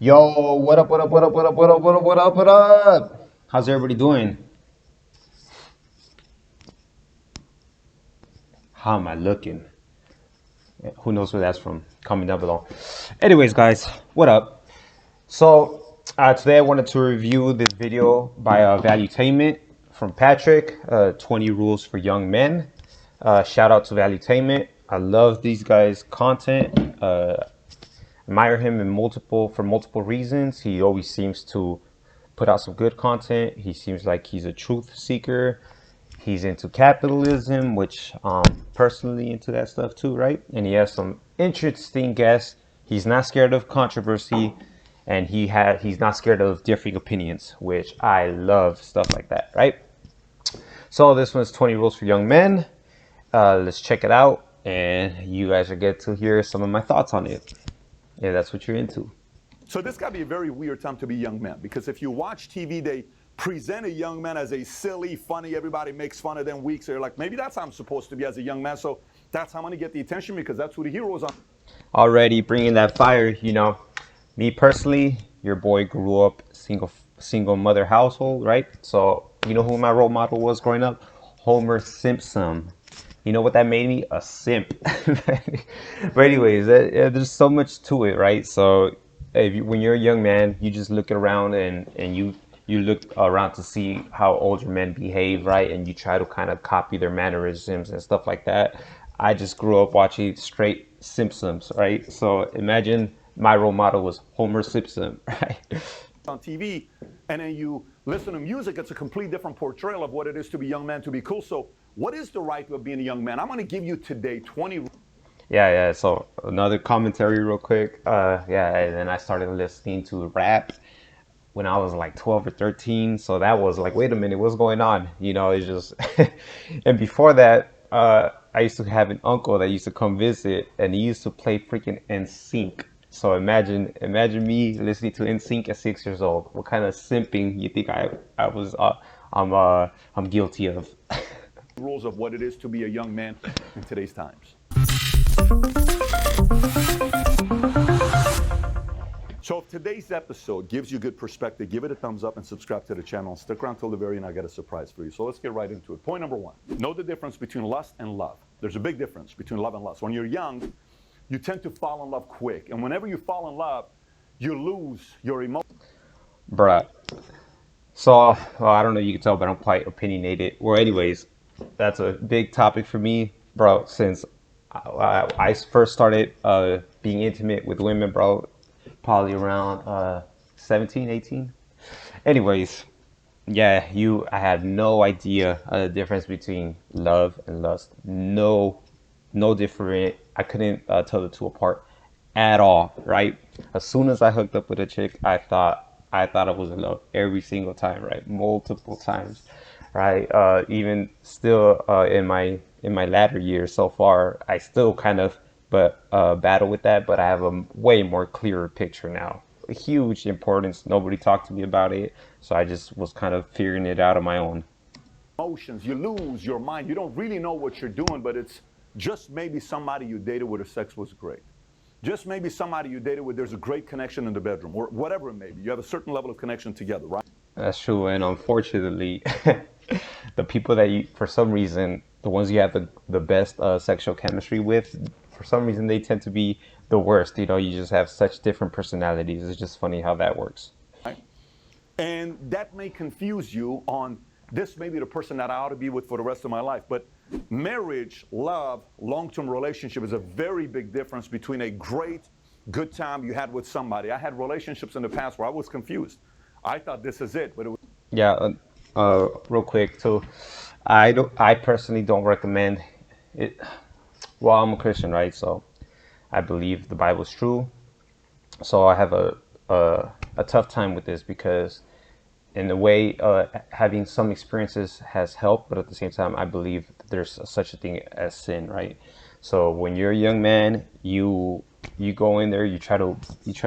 Yo, what up, what up, what up, what up, what up, what up, what up, what up? How's everybody doing? How am I looking? Who knows where that's from? Comment down below. Anyways, guys, what up? Today I wanted to review this video by Valuetainment from Patrick, 20 Rules for Young Men. Shout out to Valuetainment. I love these guys' content. Admire him for multiple reasons. He always seems to put out some good content. He seems like he's a truth seeker. He's into capitalism, which personally into that stuff too, right? And he has some interesting guests. He's not scared of controversy, and he's not scared of differing opinions, which I love stuff like that, right? So this one's 20 Rules for Young Men. Let's check it out, and you guys will get to hear some of my thoughts on it. Yeah, that's what you're into. So this got to be a very weird time to be a young man, because if you watch TV, they present a young man as a silly, funny, everybody makes fun of them weak. So you're like, maybe that's how I'm supposed to be as a young man. So that's how I'm going to get the attention, because that's who the heroes are. Already bringing that fire, me personally, your boy grew up single mother household, right? So you know who my role model was growing up? Homer Simpson. You know what that made me? A simp. But anyways, there's so much to it, right? So when you're a young man, you just look around and you look around to see how older men behave, right? And you try to kind of copy their mannerisms and stuff like that. I just grew up watching straight Simpsons, right? So imagine my role model was Homer Simpson, right? On TV, and then you listen to music, it's a completely different portrayal of what it is to be a young man, to be cool. So what is the right way of being a young man? I'm going to give you today 20. Yeah. So another commentary real quick. Yeah, and then I started listening to rap when I was like 12 or 13. So that was like, wait a minute, what's going on? It's just, and before that, I used to have an uncle that used to come visit, and he used to play freaking NSYNC. So imagine me listening to NSYNC at 6 years old. What kind of simping you think I'm guilty of? Rules of what it is to be a young man in today's times. So if today's episode gives you good perspective, give it a thumbs up and subscribe to the channel. Stick around till the very end. I got a surprise for you. So let's get right into it. Point number one, know the difference between lust and love. There's a big difference between love and lust. When you're young, you tend to fall in love quick. And whenever you fall in love, you lose your emotion. Bruh. So, well, I don't know if you can tell, but I'm quite opinionated. Well, anyways, that's a big topic for me, bro, since I first started being intimate with women, bro, probably around 17, 18. Anyways, yeah, I had no idea the difference between love and lust. No different. I couldn't tell the two apart at all, right? As soon as I hooked up with a chick, I thought I was in love every single time, right? Multiple times, right? Even still in my latter years so far, I still kind of battle with that, but I have a way more clearer picture now. A huge importance. Nobody talked to me about it, so I just was kind of figuring it out on my own. Emotions, you lose your mind. You don't really know what you're doing, but it's just maybe somebody you dated with, or sex was great. Just maybe somebody you dated with, there's a great connection in the bedroom, or whatever it may be. You have a certain level of connection together, right? That's true, and unfortunately, the people that for some reason, the ones you have the best sexual chemistry with, for some reason they tend to be the worst. You just have such different personalities. It's just funny how that works. Right? And that may confuse you on this may be the person that I ought to be with for the rest of my life. But marriage, love, long-term relationship is a very big difference between a great, good time you had with somebody. I had relationships in the past where I was confused. I thought this is it, but it was. Yeah, real quick too. I personally don't recommend it. Well, I'm a Christian, right? So I believe the Bible is true. So I have a tough time with this because, in a way, having some experiences has helped, but at the same time, I believe there's such a thing as sin, right? So when you're a young man, you go in there, you try to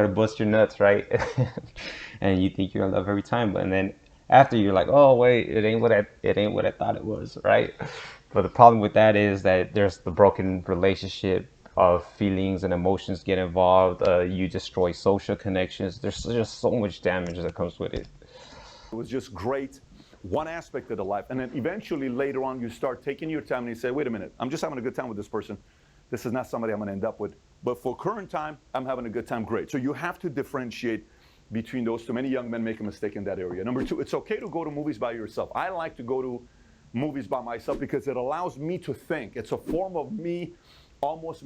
bust your nuts, right? And you think you're in love every time, and then after you're like, oh wait, it ain't what I thought it was, right? But the problem with that is that there's the broken relationship feelings and emotions get involved. You destroy social connections. There's just so much damage that comes with it. It was just great, one aspect of the life. And then eventually later on, you start taking your time and you say, wait a minute, I'm just having a good time with this person. This is not somebody I'm going to end up with. But for current time, I'm having a good time. Great. So you have to differentiate between those two. Many young men make a mistake in that area. Number two, it's okay to go to movies by yourself. I like to go to movies by myself because it allows me to think. It's a form of me almost.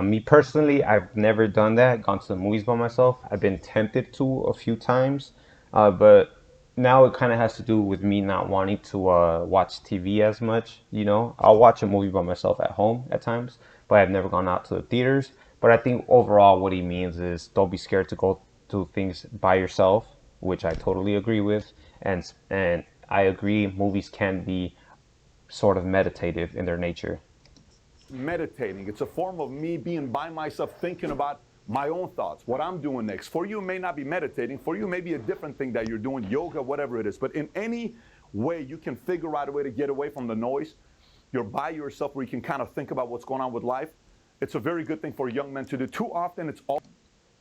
Me personally, I've never done that, gone to the movies by myself. I've been tempted to a few times, but now it kind of has to do with me not wanting to watch TV as much. You know, I'll watch a movie by myself at home at times, but I've never gone out to the theaters. But I think overall, what he means is don't be scared to go to things by yourself, which I totally agree with. And I agree, movies can be sort of meditative in their nature. Meditating. It's a form of me being by myself, thinking about my own thoughts, what I'm doing next. For you, it may not be meditating. For you, maybe a different thing that you're doing, yoga, whatever it is. But in any way you can figure out a way to get away from the noise, you're by yourself where you can kind of think about what's going on with life. It's a very good thing for young men to do. Too often, it's all.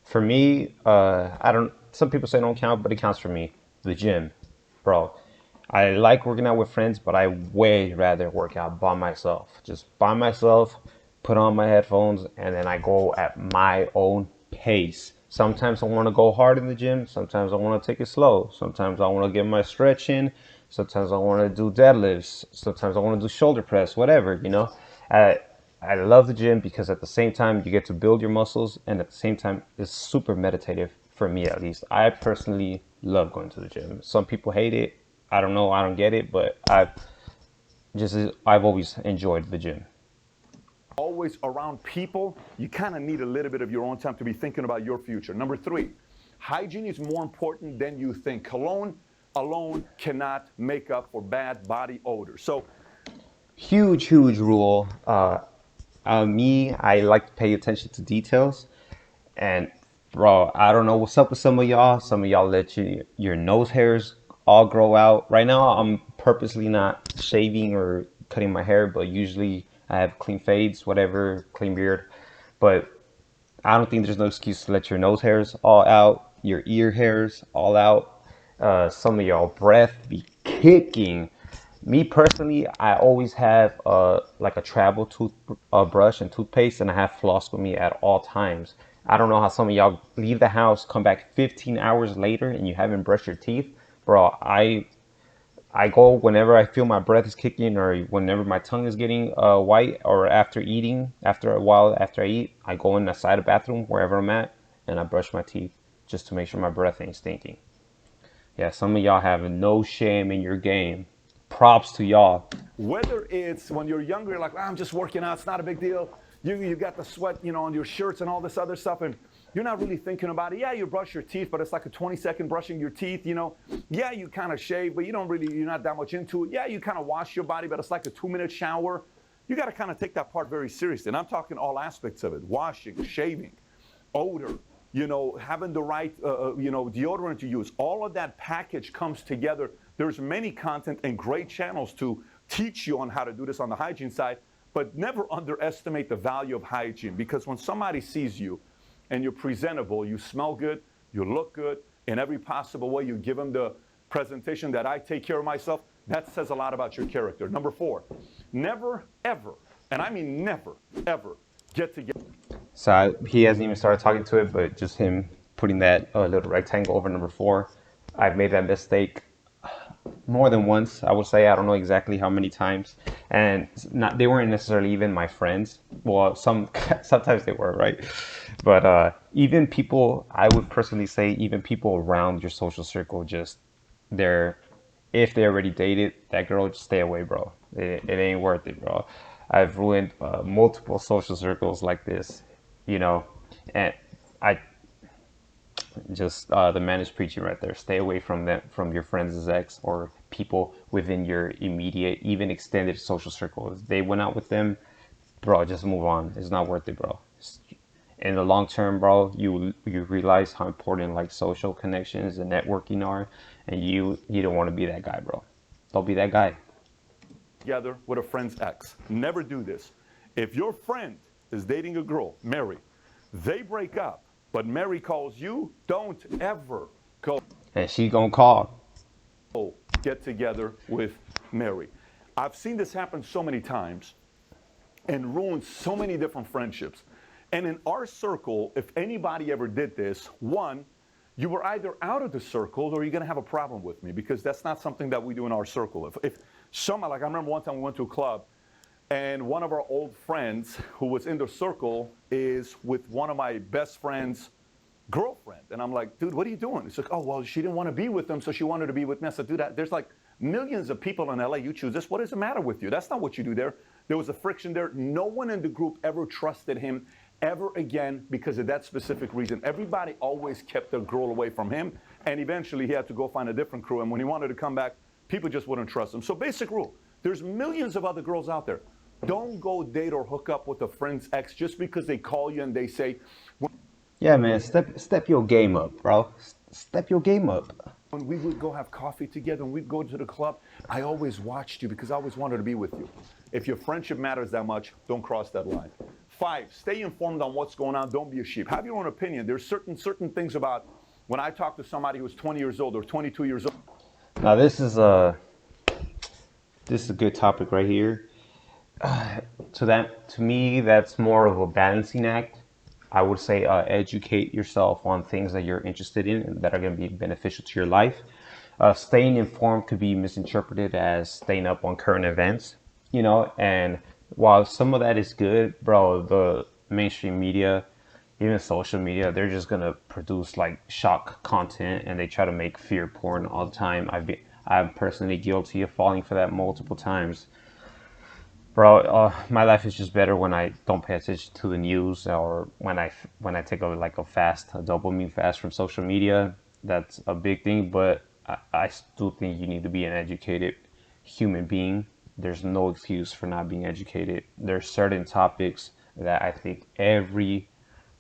For me, I don't. Some people say don't count, but it counts for me. The gym, bro. I like working out with friends, but I way rather work out by myself. Just by myself, put on my headphones, and then I go at my own pace. Sometimes I want to go hard in the gym. Sometimes I want to take it slow. Sometimes I want to get my stretch in. Sometimes I want to do deadlifts. Sometimes I want to do shoulder press, whatever, you know. I, I love the gym because at the same time you get to build your muscles, and at the same time it's super meditative for me at least. I personally love going to the gym. Some people hate it. I don't know. I don't get it, but I've always enjoyed the gym. Always around people, you kind of need a little bit of your own time to be thinking about your future. Number three, hygiene is more important than you think. Cologne alone cannot make up for bad body odor. So, Huge rule. Me, I like to pay attention to details. And bro, I don't know what's up with some of y'all. Some of y'all let your nose hairs all grow out. Right now, I'm purposely not shaving or cutting my hair, but usually I have clean fades, whatever, clean beard. But I don't think there's no excuse to let your nose hairs all out, your ear hairs all out. Some of y'all breath be kicking. Me personally, I always have like a travel tooth brush and toothpaste, and I have floss with me at all times. I don't know how some of y'all leave the house, come back 15 hours later, and you haven't brushed your teeth, bro. I go whenever I feel my breath is kicking or whenever my tongue is getting white or after eating, after a while after I eat, I go in the side bathroom wherever I'm at and I brush my teeth just to make sure my breath ain't stinking. Yeah, some of y'all have no shame in your game. Props to y'all. whether it's when you're younger, you're like, I'm just working out, it's not a big deal. You got the sweat, on your shirts and all this other stuff, and you're not really thinking about it. Yeah, you brush your teeth, but it's like a 20-second brushing your teeth. Yeah, you kind of shave, but you're not that much into it. Yeah, you kind of wash your body, but it's like a 2-minute shower. You got to kind of take that part very seriously. And I'm talking all aspects of it: washing, shaving, odor, having the right, deodorant to use. All of that package comes together. There's many content and great channels to teach you on how to do this on the hygiene side, but never underestimate the value of hygiene, because when somebody sees you and you're presentable, you smell good, you look good, in every possible way, you give them the presentation that I take care of myself, that says a lot about your character. Number four, never, ever, and I mean never, ever, get together. So he hasn't even started talking to it, but just him putting that little rectangle over number four. I've made that mistake more than once, I would say. I don't know exactly how many times, and they weren't necessarily even my friends. Well, sometimes they were, right? But even people, I would personally say, even people around your social circle, just they're if they already dated that girl, just stay away, bro. It ain't worth it, bro. I've ruined multiple social circles like this, you know, and I just the man is preaching right there. Stay away from them, from your friends' ex or people within your immediate, even extended social circle. If they went out with them, bro, just move on. It's not worth it, bro. In the long term, bro, you realize how important like social connections and networking are, and you don't want to be that guy, bro. Don't be that guy. Together with a friend's ex. Never do this. If your friend is dating a girl, Mary. They break up, but Mary calls you, don't ever go And she gonna call. get together with Mary. I've seen this happen so many times and ruin so many different friendships. And in our circle, if anybody ever did this, one, you were either out of the circle or you're going to have a problem with me, because that's not something that we do in our circle. If someone, like I remember one time we went to a club and one of our old friends who was in the circle is with one of my best friends' girlfriend. And I'm like, dude, what are you doing? It's like, oh, well, she didn't want to be with them, so she wanted to be with me. I said, dude, there's like millions of people in LA. You choose this. What does it matter with you? That's not what you do there. There was a friction there. No one in the group ever trusted him ever again because of that specific reason. Everybody always kept their girl away from him, and eventually he had to go find a different crew. And when he wanted to come back, people just wouldn't trust him. So basic rule, there's millions of other girls out there. Don't go date or hook up with a friend's ex just because they call you and they say, Yeah, man, step your game up, bro. Step your game up. when we would go have coffee together and we'd go to the club, I always watched you because I always wanted to be with you. If your friendship matters that much, don't cross that line. 5, stay informed on what's going on. Don't be a sheep. Have your own opinion. There's certain things about when I talk to somebody who's 20 years old or 22 years old. Now this is a good topic right here. To me, that's more of a balancing act. I would say educate yourself on things that you're interested in and that are going to be beneficial to your life. Staying informed could be misinterpreted as staying up on current events, and while some of that is good, bro, the mainstream media, even social media, they're just going to produce like shock content and they try to make fear porn all the time. I'm personally guilty of falling for that multiple times. Bro, my life is just better when I don't pay attention to the news, or when I take a dopamine fast from social media. That's a big thing, but I still think you need to be an educated human being. There's no excuse for not being educated. There's certain topics that I think every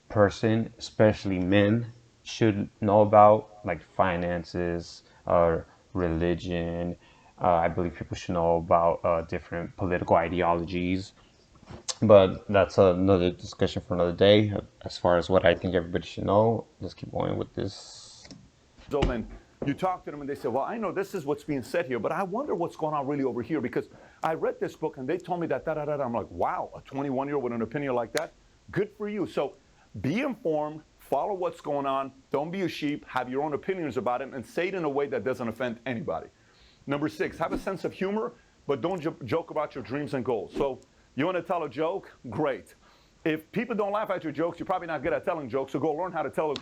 person, especially men, should know about, like finances, religion. I believe people should know about different political ideologies, but that's another discussion for another day. As far as what I think everybody should know, let's keep going with this. And you talk to them and they say, well, I know this is what's being said here, but I wonder what's going on really over here because I read this book and they told me that, da-da-da-da. I'm like, wow, a 21-year-old with an opinion like that? Good for you. So be informed, follow what's going on, don't be a sheep, have your own opinions about it, and say it in a way that doesn't offend anybody. Number 6, have a sense of humor, but don't joke about your dreams and goals. So you want to tell a joke? Great. If people don't laugh at your jokes, you're probably not good at telling jokes, so go learn how to tell a...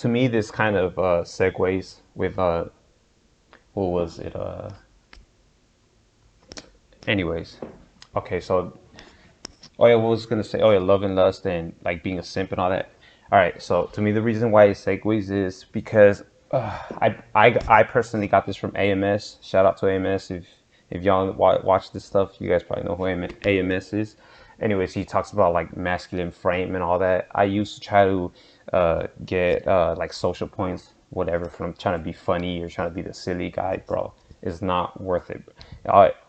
To me, this kind of segues with, what was it? Anyways. Okay, so, oh yeah, what was I going to say? Oh yeah, love and lust and like being a simp and all that. All right, so to me, the reason why it segues is because I personally got this from AMS. Shout out to AMS. If y'all watch this stuff, you guys probably know who AMS is. Anyways, he talks about like masculine frame and all that. I used to try to get like social points, whatever, from trying to be funny or trying to be the silly guy. Bro, it's not worth it.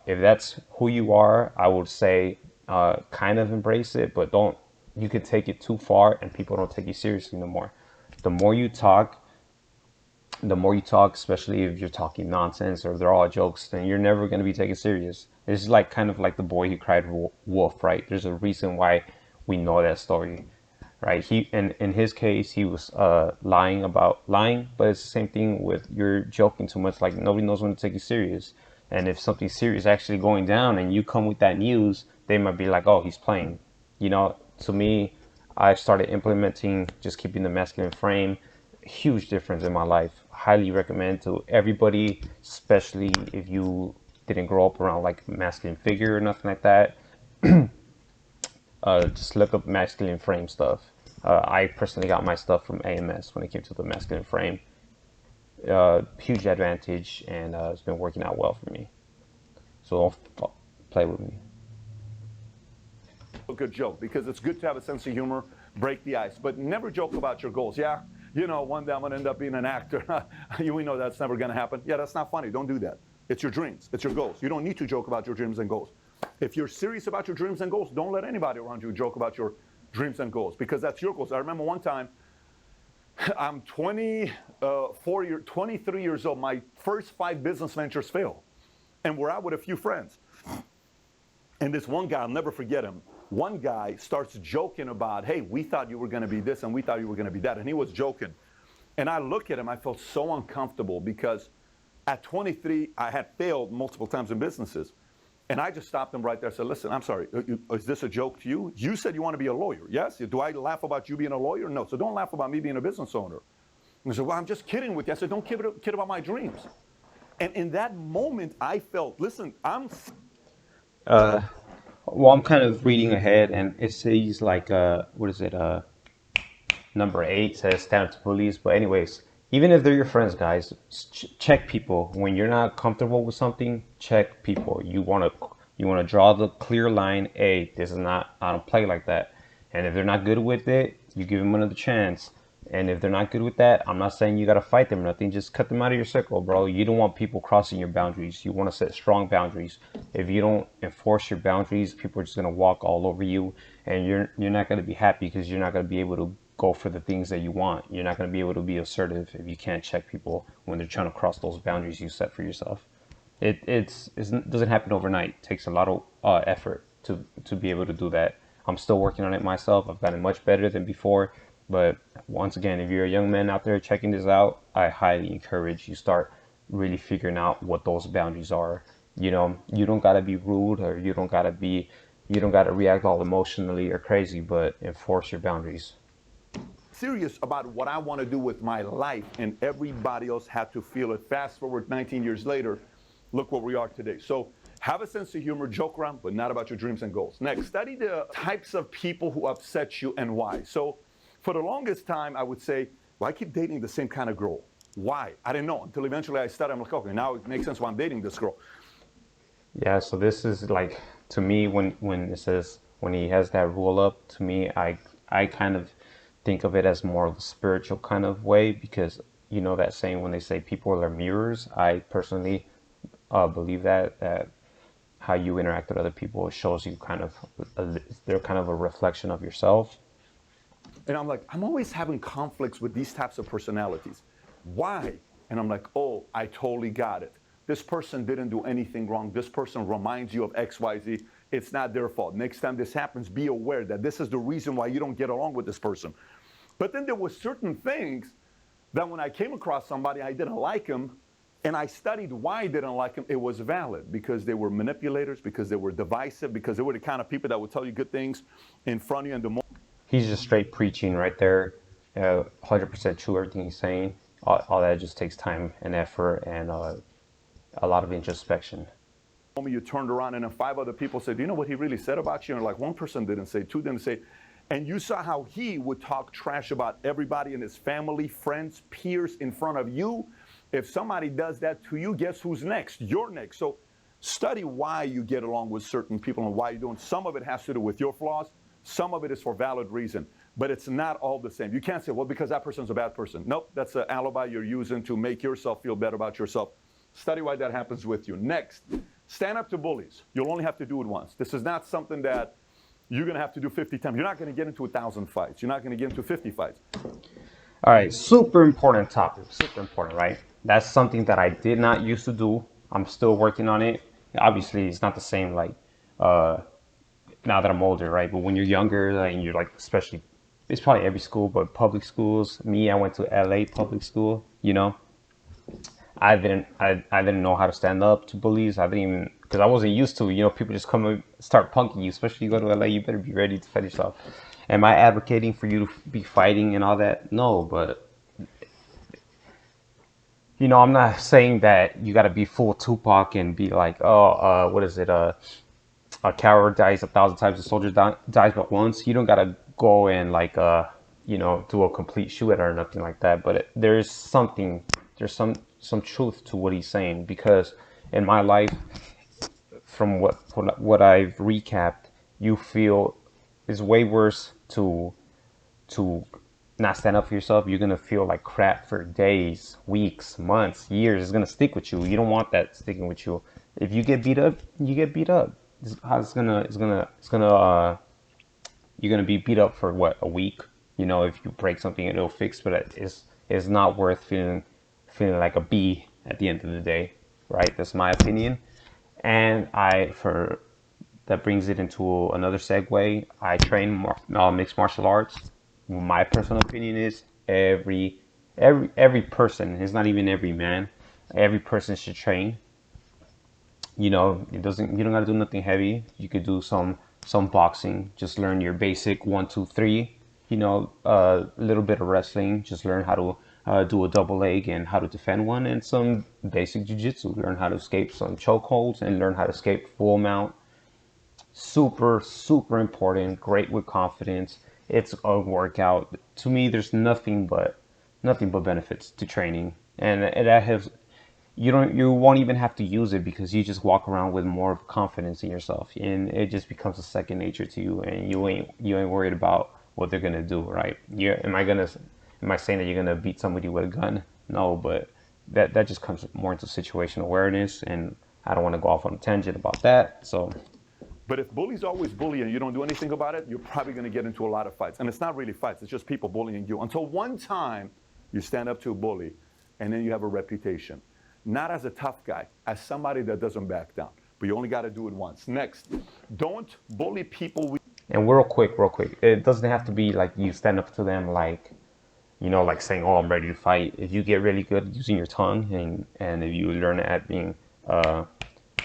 If that's who you are, I would say kind of embrace it, but don't. You could take it too far and people don't take you seriously no more. The more you talk, especially if you're talking nonsense or they're all jokes, then you're never going to be taken serious. It's like kind of like the boy who cried wolf, right? There's a reason why we know that story, right? In his case, he was lying, but it's the same thing with you're joking too much. Like nobody knows when to take you serious. And if something serious is actually going down and you come with that news, they might be like, oh, he's playing. To me, I started implementing just keeping the masculine frame. Huge difference in my life. Highly recommend to everybody, especially if you didn't grow up around like masculine figure or nothing like that. Just look up masculine frame stuff. I personally got my stuff from AMS when it came to the masculine frame. Huge advantage, and it's been working out well for me. So don't play with me. A good joke because it's good to have a sense of humor, break the ice, but never joke about your goals. Yeah, one day I'm going to end up being an actor. We know that's never going to happen. Yeah, that's not funny. Don't do that. It's your dreams. It's your goals. You don't need to joke about your dreams and goals. If you're serious about your dreams and goals, don't let anybody around you joke about your dreams and goals, because that's your goals. I remember one time, I'm 23 years old. My first 5 business ventures failed. And we're out with a few friends. And this one guy, I'll never forget him. One guy starts joking about, hey, we thought you were going to be this and we thought you were going to be that. And he was joking. And I look at him, I felt so uncomfortable because at 23, I had failed multiple times in businesses. And I just stopped him right there. I said, listen, I'm sorry. Is this a joke to you? You said you want to be a lawyer. Yes? Do I laugh about you being a lawyer? No. So don't laugh about me being a business owner. And I said, well, I'm just kidding with you. I said, don't kid about my dreams. And in that moment, I felt, listen, Well, I'm kind of reading ahead, and it says like what is it? Number 8 says stand up to bullies. But anyways, even if they're your friends, guys, check people. When you're not comfortable with something, check people. You wanna draw the clear line. Hey, this is not. I don't play like that. And if they're not good with it, you give them another chance. And if they're not good with that, I'm not saying you gotta fight them or nothing. Just cut them out of your circle, bro. You don't want people crossing your boundaries. You want to set strong boundaries. If you don't enforce your boundaries, people are just gonna walk all over you, and you're not gonna be happy because you're not gonna be able to go for the things that you want. You're not gonna be able to be assertive if you can't check people when they're trying to cross those boundaries you set for yourself. It doesn't happen overnight. It takes a lot of effort to be able to do that. I'm still working on it myself. I've gotten much better than before. But once again, if you're a young man out there checking this out, I highly encourage you start really figuring out what those boundaries are. You know, you don't gotta be rude, or you don't gotta react all emotionally or crazy, but enforce your boundaries. serious about what I want to do with my life, and everybody else had to feel it. Fast forward 19 years later, look where we are today. So have a sense of humor, joke around, but not about your dreams and goals. Next, study the types of people who upset you and why. So for the longest time, I would say, well, I keep dating the same kind of girl. Why? I didn't know until eventually I started. I'm like, okay, now it makes sense why I'm dating this girl. Yeah, so this is like, to me, when it says when he has that rule up, to me, I kind of think of it as more of a spiritual kind of way, because you know that saying when they say people are mirrors. I personally believe that how you interact with other people shows you kind of they're kind of a reflection of yourself. And I'm like, I'm always having conflicts with these types of personalities. Why? And I'm like, oh, I totally got it. This person didn't do anything wrong. This person reminds you of XYZ. It's not their fault. Next time this happens, be aware that this is the reason why you don't get along with this person. But then there were certain things that when I came across somebody, I didn't like him, and I studied why I didn't like him. It was valid because they were manipulators, because they were divisive, because they were the kind of people that would tell you good things in front of you, and the more He's just straight preaching right there. 100% true, everything he's saying. All that just takes time and effort and a lot of introspection. you turned around and then 5 other people said, do you know what he really said about you? And like, one person didn't say, 2 didn't say. And you saw how he would talk trash about everybody in his family, friends, peers in front of you. If somebody does that to you, guess who's next? You're next. So study why you get along with certain people and why you don't. Some of it has to do with your flaws. Some of it is for valid reason. But it's not all the same. You can't say, well, because that person's a bad person. Nope, that's an alibi you're using to make yourself feel better about yourself. Study why that happens with you. Next, stand up to bullies. You'll only have to do it once. This is not something that you're going to have to do 50 times. You're not going to get into 1,000 fights. You're not going to get into 50 fights. All right, super important topic. Super important, right? That's something that I did not used to do. I'm still working on it. Obviously, it's not the same like now that I'm older, right? But when you're younger and you're like, especially, it's probably every school, but public schools. Me, I went to LA public school, you know. I didn't know how to stand up to bullies. I didn't even, because I wasn't used to, you know, people just come and start punking you, especially you go to LA, you better be ready to fight yourself. Am I advocating for you to be fighting and all that? No, but you know, I'm not saying that you got to be full Tupac and be like, oh, what is it? A coward dies 1,000 times, a soldier dies but once. You don't gotta go and like you know, do a complete shootout or nothing like that. But there's some truth to what he's saying, because in my life, from what I've recapped, you feel it's way worse to not stand up for yourself. You're gonna feel like crap for days, weeks, months, years. It's gonna stick with you. You don't want that sticking with you. If you get beat up, you get beat up. It's gonna you're gonna be beat up for what, a week. You know, if you break something, it'll fix, but it's not worth feeling like a bee at the end of the day, right? That's my opinion. And for that brings it into another segue. I train mixed martial arts. My personal opinion is every person. It's not even every man. Every person should train. You know, it doesn't. You don't gotta do nothing heavy. You could do some boxing. Just learn your basic 1, 2, 3. You know, a little bit of wrestling. Just learn how to do a double leg and how to defend one, and some basic jiu-jitsu. Learn how to escape some chokeholds and learn how to escape full mount. Super important. Great with confidence. It's a workout. To me, there's nothing but benefits to training, and that has you won't even have to use it because you just walk around with more confidence in yourself, and it just becomes a second nature to you, and you ain't worried about what they're gonna do, right? Yeah, am I saying that you're gonna beat somebody with a gun? No, but that just comes more into situational awareness, and I don't want to go off on a tangent about that. So But if bullies always bully and you don't do anything about it, you're probably going to get into a lot of fights. And it's not really fights, it's just people bullying you. Until one time you stand up to a bully and then you have a reputation. Not as a tough guy, as somebody that doesn't back down. But you only got to do it once. Next, don't bully people. and real quick, it doesn't have to be like you stand up to them like, you know, like saying, "Oh, I'm ready to fight." If you get really good at using your tongue, and if you learn at being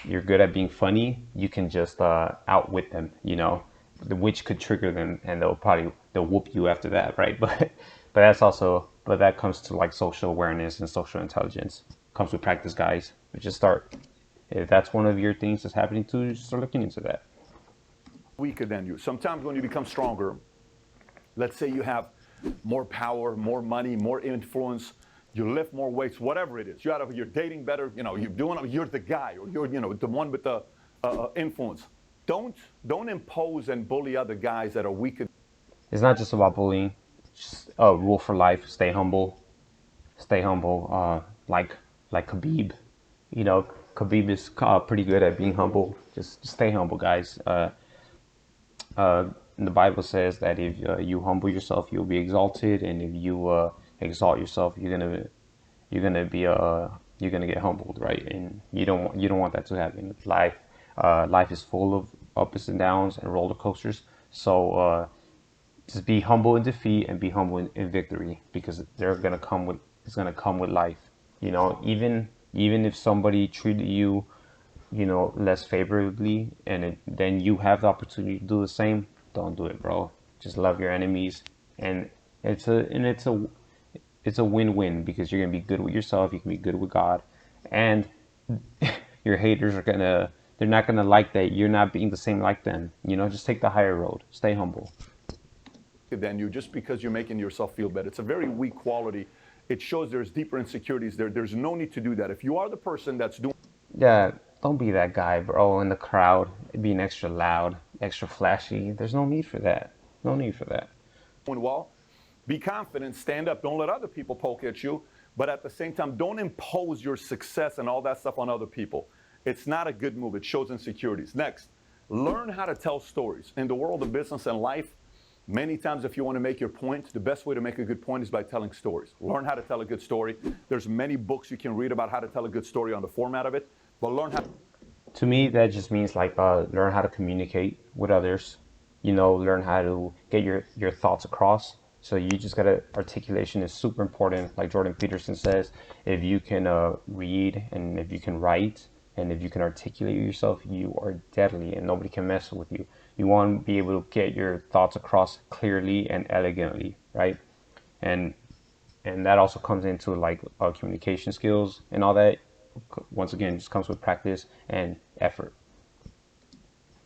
you're good at being funny, you can just outwit them, you know, which could trigger them, and they'll whoop you after that, right? But that comes to like social awareness and social intelligence. Comes with practice, guys. But just start. If that's one of your things that's happening too, just start looking into that. Weaker than you. Sometimes when you become stronger, let's say you have more power, more money, more influence, you lift more weights, whatever it is. You're dating better, you know, you're the guy, or you're, you know, the one with the influence. Don't impose and bully other guys that are weaker. It's not just about bullying. Just a rule for life: stay humble. Stay humble. Like Khabib, you know, Khabib is pretty good at being humble. Just stay humble, guys. The Bible says that if you humble yourself, you'll be exalted, and if you exalt yourself, you're gonna get humbled, right? And you don't want that to happen. Life is full of ups and downs and roller coasters. So just be humble in defeat and be humble in victory, because it's gonna come with life. You know, even if somebody treated you, you know, less favorably, and then you have the opportunity to do the same, don't do it, bro. Just love your enemies, and it's a and it's a win-win, because you're gonna be good with yourself, you can be good with God, and your haters they're not gonna like that you're not being the same like them. You know, just take the higher road. Stay humble. Than you, just because you're making yourself feel better. It's a very weak quality. It shows there's deeper insecurities there. There's no need to do that. If you are the person that's doing Yeah, don't be that guy, bro, in the crowd, being extra loud, extra flashy. There's no need for that. No need for that. well, be confident, stand up, don't let other people poke at you, but at the same time, don't impose your success and all that stuff on other people. It's not a good move. It shows insecurities. Next, learn how to tell stories. In the world of business and life, many times if you want to make your point, the best way to make a good point is by telling stories. Learn how to tell a good story. There's many books you can read about how to tell a good story on the format of it, but learn how. To me, that just means like learn how to communicate with others. You know, learn how to get your thoughts across. So you just gotta articulation is super important. Like Jordan Peterson says, if you can read, and if you can write, and if you can articulate yourself, you are deadly, and nobody can mess with you. You want to be able to get your thoughts across clearly and elegantly, right? And that also comes into like communication skills and all that. Once again, just comes with practice and effort.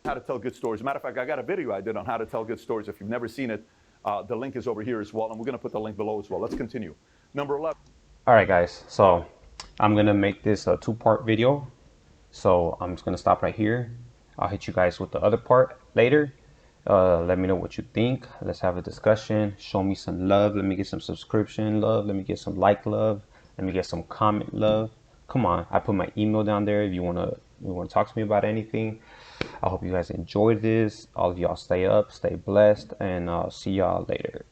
How to tell good stories. Matter of fact, I got a video I did on how to tell good stories. If you've never seen it, the link is over here as well, and we're going to put the link below as well. Let's continue. Number 11. All right, guys. So I'm gonna make this a two-part video. So I'm just gonna stop right here. I'll hit you guys with the other part later. Let me know what you think. Let's have a discussion. Show me some love. Let me get some subscription love. Let me get some like love. Let me get some comment love. come on, I put my email down there if you wanna talk to me about anything. I hope you guys enjoyed this. All of y'all stay up, stay blessed, and I'll see y'all later.